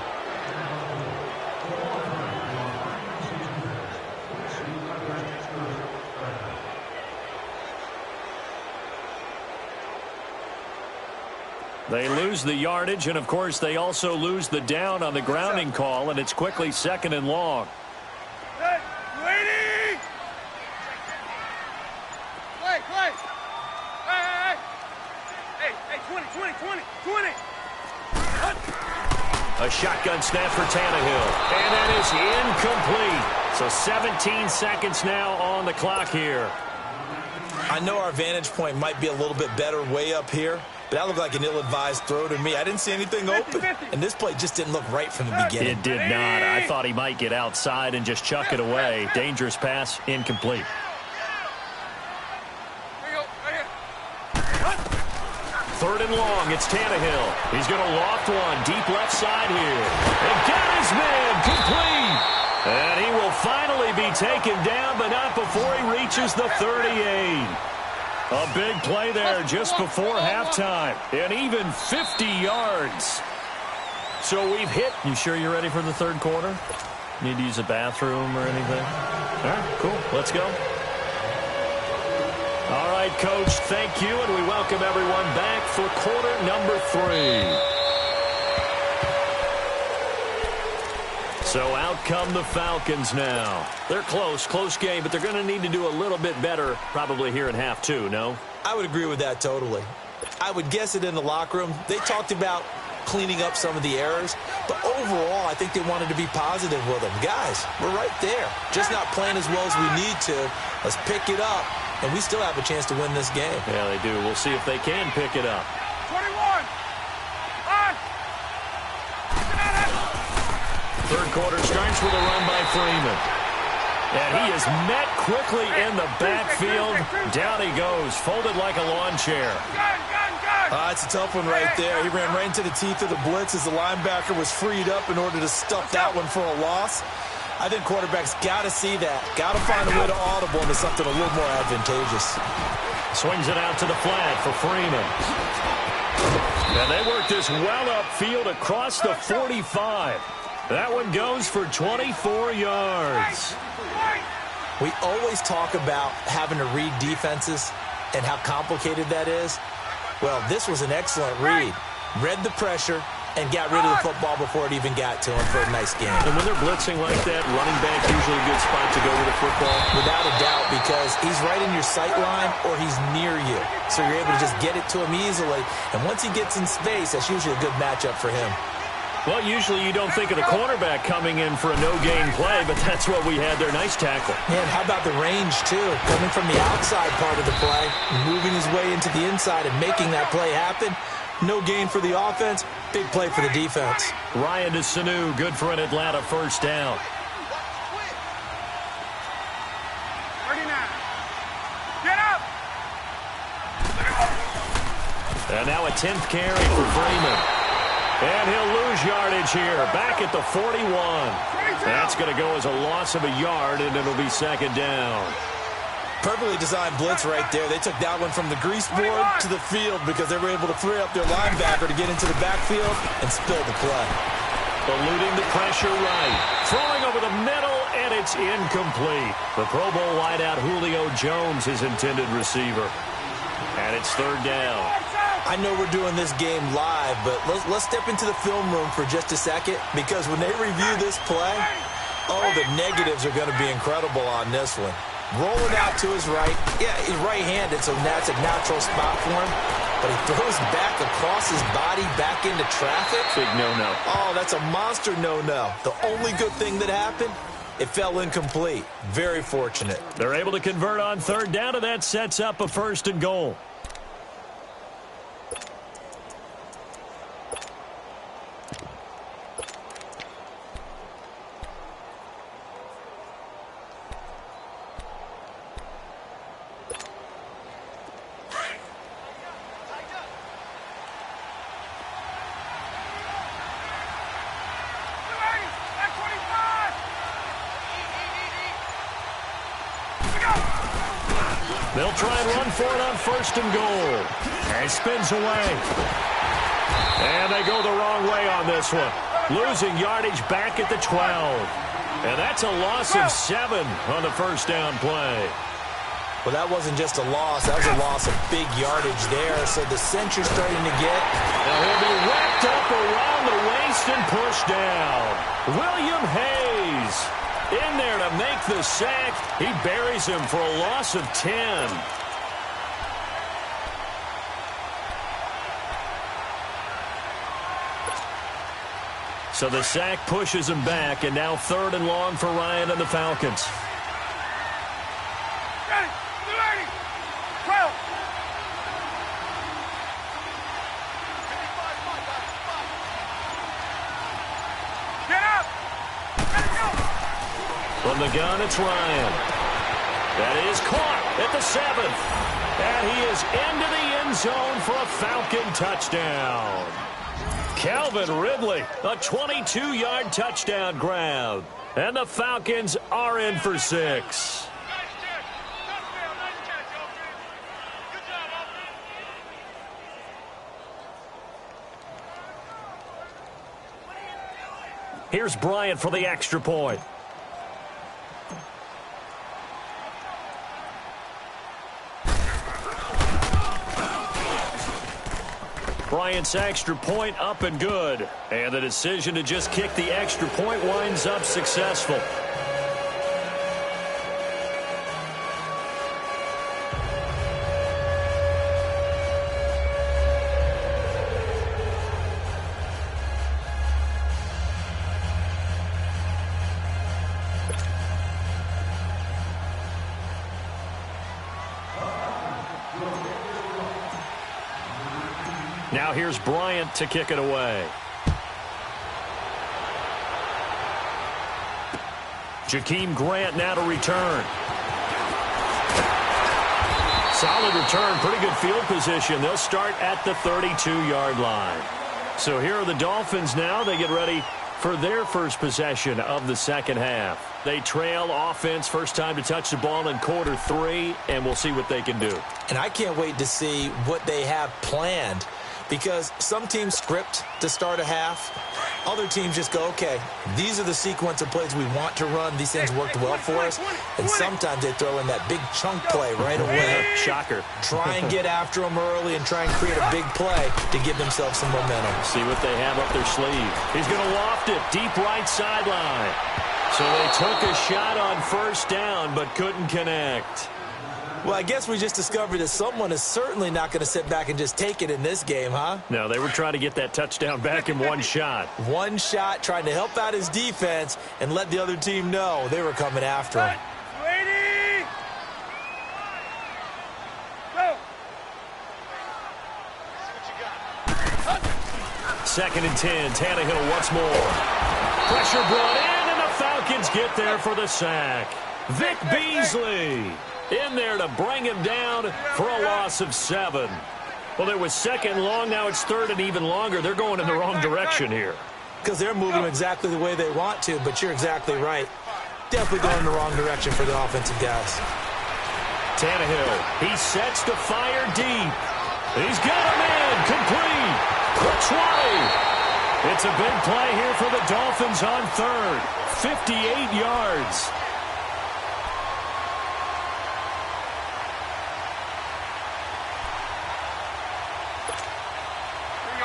They lose the yardage, and, of course, they also lose the down on the grounding call, and it's quickly 2nd and long. Hey, lady! Play! Hey, 20. A shotgun snap for Tannehill, and that is incomplete. So 17 seconds now on the clock here. I know our vantage point might be a little bit better way up here, but that looked like an ill-advised throw to me. I didn't see anything open, and this play just didn't look right from the beginning. It did not. I thought he might get outside and just chuck it away. Dangerous pass, incomplete. Third and long, it's Tannehill. He's going to loft one, deep left side here. And got his man, complete. And he will finally be taken down, but not before he reaches the 38. A big play there just before halftime. And even 50 yards. So we've hit. You sure you're ready for the third quarter? Need to use a bathroom or anything? All right, cool. Let's go. All right, Coach, thank you, and we welcome everyone back for quarter number 3. So out come the Falcons now. They're close game, but they're going to need to do a little bit better probably here in half 2, no? I would agree with that totally. I would guess it in the locker room. They talked about cleaning up some of the errors, but overall, I think they wanted to be positive with them. Guys, we're right there. Just not playing as well as we need to. Let's pick it up, and we still have a chance to win this game. Yeah, they do. We'll see if they can pick it up. 21. On. Third quarter starts with a run by Freeman. And he is met quickly in the backfield. Down he goes, folded like a lawn chair. It's a tough one right there. He ran right into the teeth of the blitz as the linebacker was freed up in order to stuff that one for a loss. I think quarterbacks got to see that. Got to find a way to audible into something a little more advantageous. Swings it out to the flat for Freeman. And they work this well upfield across the 45. That one goes for 24 yards. We always talk about having to read defenses and how complicated that is. Well, this was an excellent read. Read the pressure and got rid of the football before it even got to him for a nice game. And when they're blitzing like that, running back usually a good spot to go with the football. Without a doubt, because he's right in your sight line or he's near you. So you're able to just get it to him easily. And once he gets in space, that's usually a good matchup for him. Well, usually you don't think of the cornerback coming in for a no-gain play, but that's what we had there. Nice tackle. And how about the range, too? Coming from the outside part of the play, moving his way into the inside and making that play happen. No gain for the offense, big play for the defense. Ryan to Sanu, good for an Atlanta first down. 39. Get up! And now a 10th carry for Freeman. And he'll lose yardage here, back at the 41. That's going to go as a loss of a yard, and it'll be second down. Perfectly designed blitz right there. They took that one from the grease board to the field because they were able to free up their linebacker to get into the backfield and spill the play. Eluding the pressure right. Throwing over the middle, and it's incomplete. The Pro Bowl wideout Julio Jones, his intended receiver. And it's third down. I know we're doing this game live, but let's step into the film room for just a second because when they review this play, oh, the negatives are going to be incredible on this one. Rolling out to his right. Yeah, he's right-handed, so that's a natural spot for him. But he throws back across his body, back into traffic. Big no-no. Oh, that's a monster no-no. The only good thing that happened, it fell incomplete. Very fortunate. They're able to convert on third down, and that sets up a first and goal. They'll try and run for it on first and goal. And spins away. And they go the wrong way on this one. Losing yardage back at the 12. And that's a loss of 7 on the first down play. Well, that wasn't just a loss. That was a loss of big yardage there. So the cinch you're starting to get. Now he'll be wrapped up around the waist and pushed down. William Hayes in there to make the sack. He buries him for a loss of 10. So the sack pushes him back, and now third and long for Ryan and the Falcons. Ready, 12. Get up! Let's go! From the gun, it's Ryan. That is caught at the 7th. And he is into the end zone for a Falcon touchdown. Calvin Ridley, a 22-yard touchdown grab. And the Falcons are in for 6. Nice catch. Touchdown. Nice catch, offense. Good job, offense. Here's Bryant for the extra point. Bryant's extra point up and good. And the decision to just kick the extra point winds up successful. Now here's Bryant to kick it away. Jakeem Grant now to return. Solid return, pretty good field position. They'll start at the 32-yard line. So here are the Dolphins now. They get ready for their first possession of the second half. They trail offense, first time to touch the ball in quarter 3, and we'll see what they can do. And I can't wait to see what they have planned because some teams script to start a half. Other teams just go, okay, these are the sequence of plays we want to run. These things worked well for us. And sometimes they throw in that big chunk play right away. Shocker. Try and get after them early and try and create a big play to give themselves some momentum. See what they have up their sleeve. He's going to loft it deep right sideline. So they took a shot on first down but couldn't connect. Well, I guess we just discovered that someone is certainly not going to sit back and just take it in this game, huh? No, they were trying to get that touchdown back in one shot. One shot, trying to help out his defense and let the other team know they were coming after him. Ready? Go. Second and 10. Tannehill once more. Pressure brought in, and the Falcons get there for the sack. Vic Beasley in there to bring him down for a loss of 7. Well, it was second and long. Now it's third and even longer. They're going in the wrong direction here. Because they're moving exactly the way they want to, but you're exactly right. Definitely going in the wrong direction for the offensive guys. Tannehill, he sets to fire deep. He's got him in, complete. The 20. It's a big play here for the Dolphins on third. 58 yards.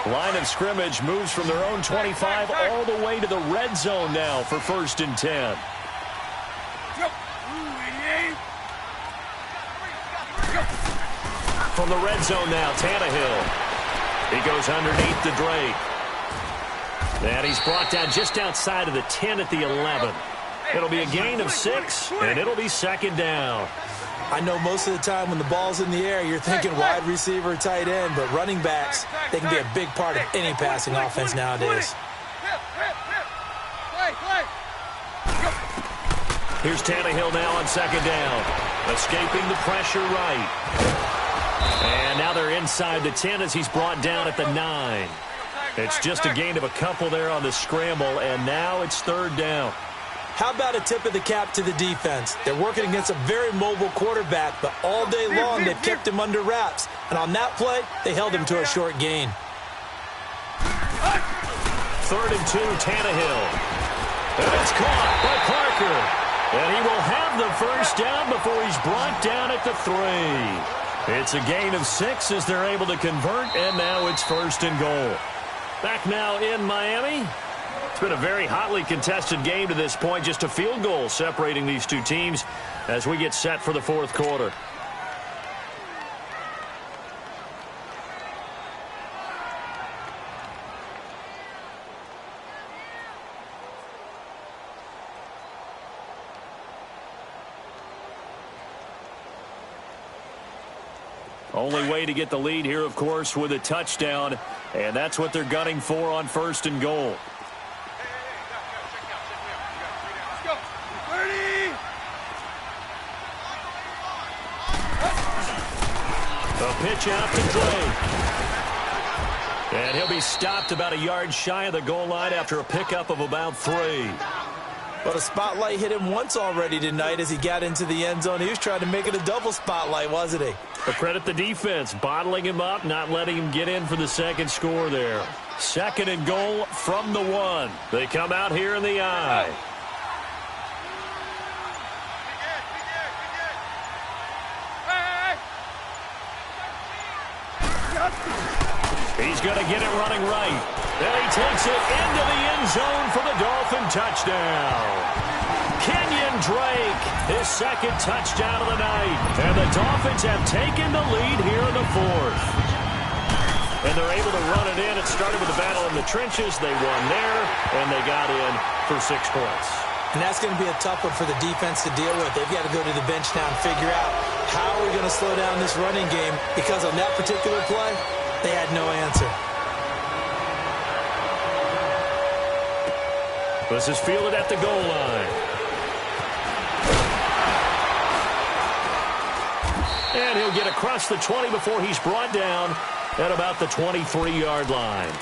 Line of scrimmage moves from their own 25 all the way to the red zone now for first and 10. From the red zone now, Tannehill. He goes underneath the Drake. And he's brought down just outside of the 10 at the 11. It'll be a gain of 6, and it'll be second down. I know most of the time when the ball's in the air, you're thinking wide receiver, tight end, but running backs, they can be a big part of any passing offense nowadays. Here's Tannehill now on second down. Escaping the pressure right. And now they're inside the 10 as he's brought down at the 9. It's just a gain of a couple there on the scramble, and now it's third down. How about a tip of the cap to the defense? They're working against a very mobile quarterback, but all day long they've kept him under wraps. And on that play, they held him to a short gain. Third and 2, Tannehill. And it's caught by Parker. And he will have the first down before he's brought down at the 3. It's a gain of 6 as they're able to convert, and now it's first and goal. Back now in Miami. It's been a very hotly contested game to this point. Just a field goal separating these two teams as we get set for the fourth quarter. Only way to get the lead here, of course, with a touchdown, and that's what they're gunning for on first and goal. A pitch out to Drake. And he'll be stopped about a yard shy of the goal line after a pickup of about 3. But a spotlight hit him once already tonight as he got into the end zone. He was trying to make it a double spotlight, wasn't he? But credit the defense, bottling him up, not letting him get in for the second score there. Second and goal from the 1. They come out here in the I. He's going to get it running right. And he takes it into the end zone for the Dolphin touchdown. Kenyon Drake, his second touchdown of the night. And the Dolphins have taken the lead here in the fourth. And they're able to run it in. It started with a battle in the trenches. They won there, and they got in for 6 points. And that's going to be a tough one for the defense to deal with. They've got to go to the bench now and figure out how are we going to slow down this running game, because on that particular play, they had no answer. This is fielded at the goal line. And he'll get across the 20 before he's brought down at about the 23-yard line.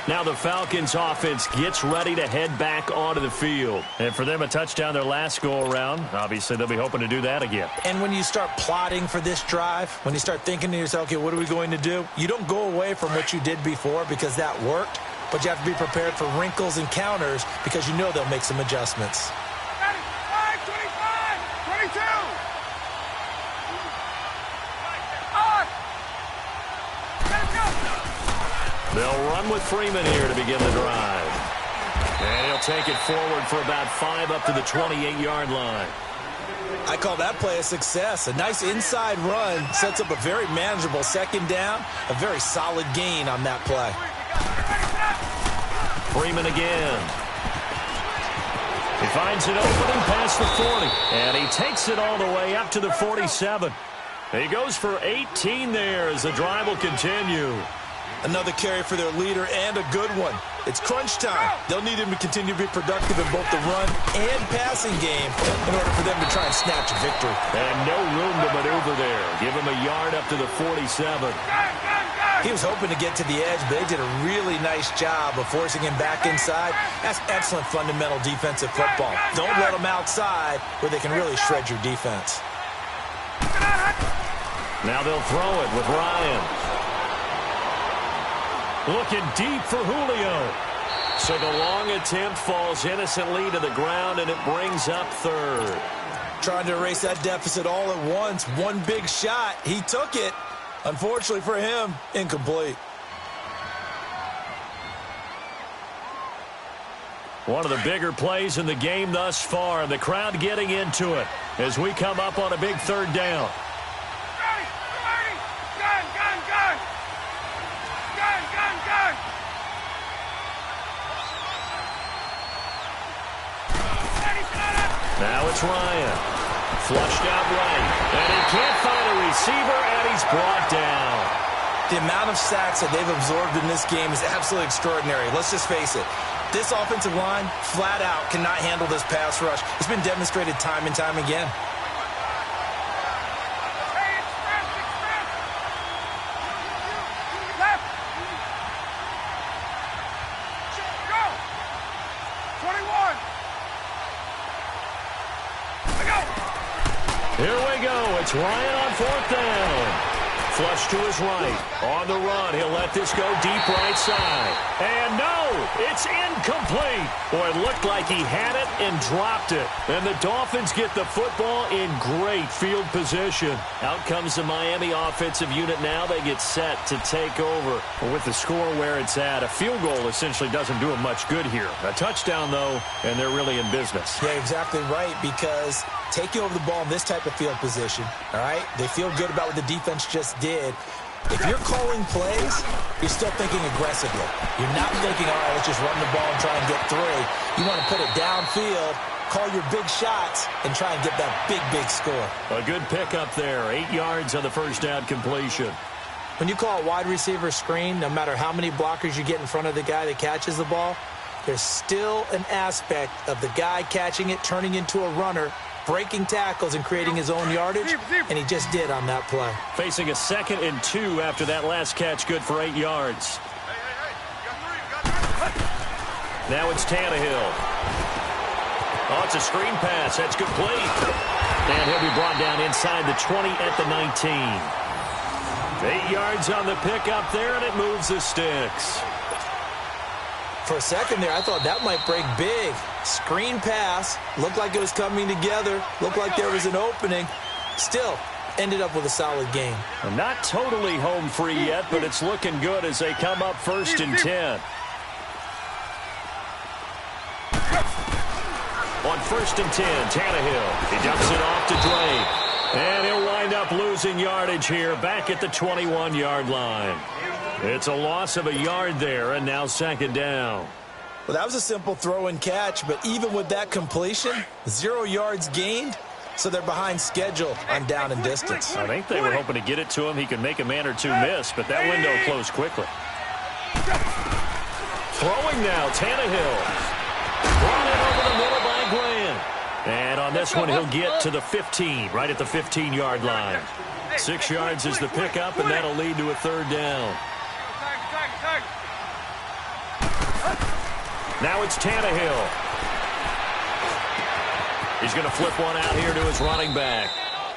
Now the Falcons offense gets ready to head back onto the field. And for them, a touchdown their last go-around. Obviously, they'll be hoping to do that again. And when you start plotting for this drive, when you start thinking to yourself, okay, what are we going to do? You don't go away from what you did before because that worked, but you have to be prepared for wrinkles and counters because you know they'll make some adjustments. 25, 22. They'll run with Freeman here to begin the drive. And he'll take it forward for about 5 up to the 28-yard line. I call that play a success. A nice inside run sets up a very manageable second down, a very solid gain on that play. Freeman again. He finds an opening past the 40, and he takes it all the way up to the 47. He goes for 18 there as the drive will continue. Another carry for their leader and a good one. It's crunch time. They'll need him to continue to be productive in both the run and passing game in order for them to try and snatch a victory. And no room to maneuver there. Give him a yard up to the 47. He was hoping to get to the edge, but they did a really nice job of forcing him back inside. That's excellent fundamental defensive football. Don't let them outside where they can really shred your defense. Now they'll throw it with Ryan. Looking deep for Julio. So the long attempt falls innocently to the ground, and it brings up third. Trying to erase that deficit all at once. One big shot. He took it. Unfortunately for him, incomplete. One of the bigger plays in the game thus far. The crowd getting into it as we come up on a big third down. Now it's Ryan. Flushed out right. And he can't find a receiver, and he's brought down. The amount of sacks that they've absorbed in this game is absolutely extraordinary. Let's just face it. This offensive line, flat out, cannot handle this pass rush. It's been demonstrated time and time again. Here we go. It's Ryan on fourth down. Flush to his right. On the run, he'll let this go deep right side. And no, it's incomplete. Boy, it looked like he had it and dropped it. And the Dolphins get the football in great field position. Out comes the Miami offensive unit now. They get set to take over. With the score where it's at, a field goal essentially doesn't do them much good here. A touchdown, though, and they're really in business. Yeah, exactly right, because taking over the ball in this type of field position, all right, they feel good about what the defense just did. If you're calling plays, you're still thinking aggressively. You're not thinking, all right, let's just run the ball and try and get 3. You want to put it downfield, call your big shots, and try and get that big, big score. A good pickup there. 8 yards on the first down completion. When you call a wide receiver screen, no matter how many blockers you get in front of the guy that catches the ball, there's still an aspect of the guy catching it, turning into a runner, breaking tackles and creating his own yardage, and he just did on that play. Facing a 2nd and 2 after that last catch, good for 8 yards. Now it's Tannehill. Oh, it's a screen pass. That's complete. And he'll be brought down inside the 20 at the 19. 8 yards on the pickup there, and it moves the sticks. For a second there, I thought that might break big. Screen pass. Looked like it was coming together. Looked like there was an opening. Still, ended up with a solid game. Well, not totally home free yet, but it's looking good as they come up 1st and 10. On 1st and 10, Tannehill. He dumps it off to Drake. And he'll wind up losing yardage here back at the 21-yard line. It's a loss of a yard there, and now 2nd down. Well, that was a simple throw and catch, but even with that completion, 0 yards gained, so they're behind schedule on down and distance. I think they were hoping to get it to him. He could make a man or two miss, but that window closed quickly. Throwing now, Tannehill. Brought in over the middle by Graham. And on this one, he'll get to the 15, right at the 15-yard line. 6 yards is the pickup, and that'll lead to a 3rd down. Now it's Tannehill. He's going to flip one out here to his running back.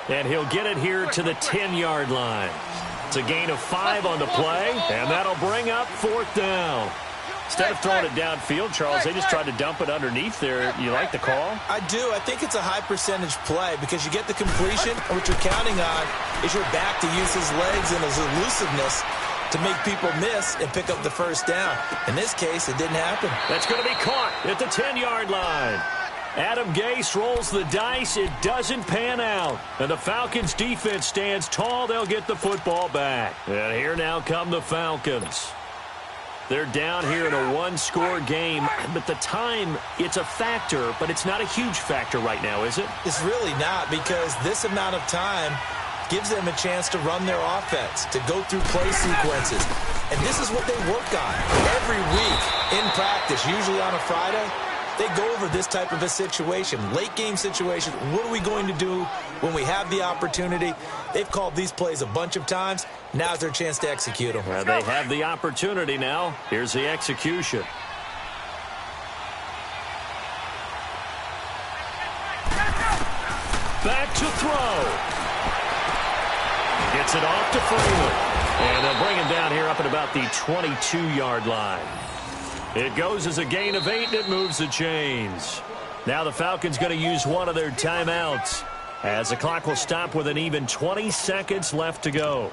And he'll get it here to the 10-yard line. It's a gain of 5 on the play, and that'll bring up 4th down. Instead of throwing it downfield, Charles, they just tried to dump it underneath there. You like the call? I do. I think it's a high-percentage play because you get the completion, and what you're counting on is your back to use his legs and his elusiveness to make people miss and pick up the first down. In this case, it didn't happen. That's going to be caught at the 10-yard line. Adam Gase rolls the dice. It doesn't pan out. And the Falcons' defense stands tall. They'll get the football back. And here now come the Falcons. They're down here in a one-score game. But the time, it's a factor, but it's not a huge factor right now, is it? It's really not, because this amount of time gives them a chance to run their offense, to go through play sequences. And this is what they work on every week in practice, usually on a Friday. They go over this type of a situation, late-game situation. What are we going to do when we have the opportunity? They've called these plays a bunch of times. Now's their chance to execute them. Well, they have the opportunity now. Here's the execution. Back to throw. Gets it off to Freeman. And they'll bring him down here up at about the 22-yard line. It goes as a gain of 8, and it moves the chains. Now the Falcons going to use one of their timeouts as the clock will stop with an even 20 seconds left to go.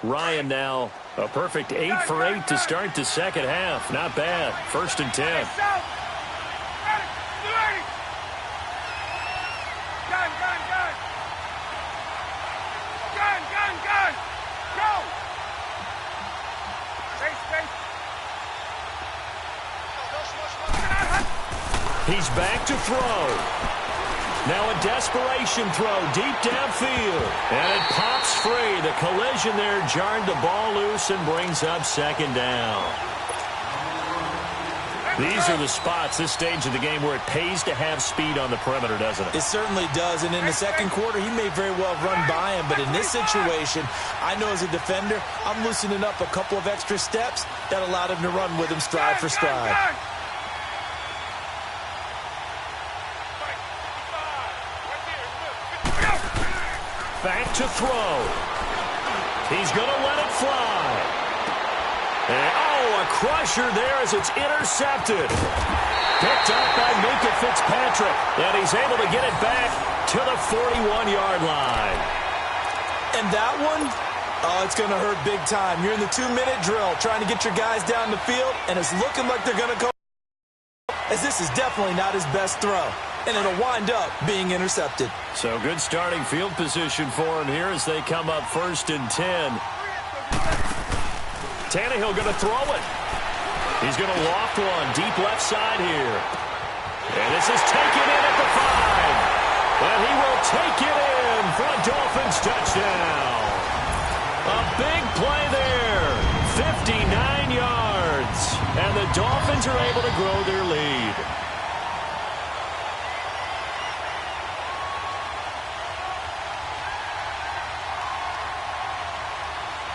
Ryan now a perfect 8 for 8 to start the second half. Not bad. 1st and 10. Gun. Go. Space. He's back to throw. Now a desperation throw deep downfield. And it pops free. The collision there jarred the ball loose and brings up 2nd down. These are the spots, this stage of the game, where it pays to have speed on the perimeter, doesn't it? It certainly does. And in the second quarter, he may very well run by him. But in this situation, I know as a defender, I'm loosening up a couple of extra steps that allowed him to run with him stride for stride. Back to throw. He's going to let it fly. And, a crusher there as it's intercepted. Picked up by Minka Fitzpatrick. And he's able to get it back to the 41-yard line. And that one, it's going to hurt big time. You're in the 2-minute drill trying to get your guys down the field, and it's looking like they're going to go, as this is definitely not his best throw. And it'll wind up being intercepted. So good starting field position for him here as they come up 1st and 10. Tannehill going to throw it. He's going to loft one deep left side here. And this is taken in at the 5. And he will take it in for a Dolphins touchdown. A big play there. 59 yards. And the Dolphins are able to grow their lead.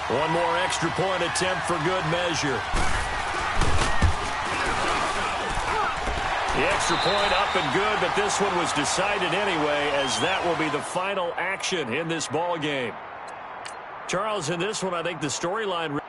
One more extra point attempt for good measure. The extra point up and good, but this one was decided anyway, as that will be the final action in this ball game. Charles, in this one, I think the storyline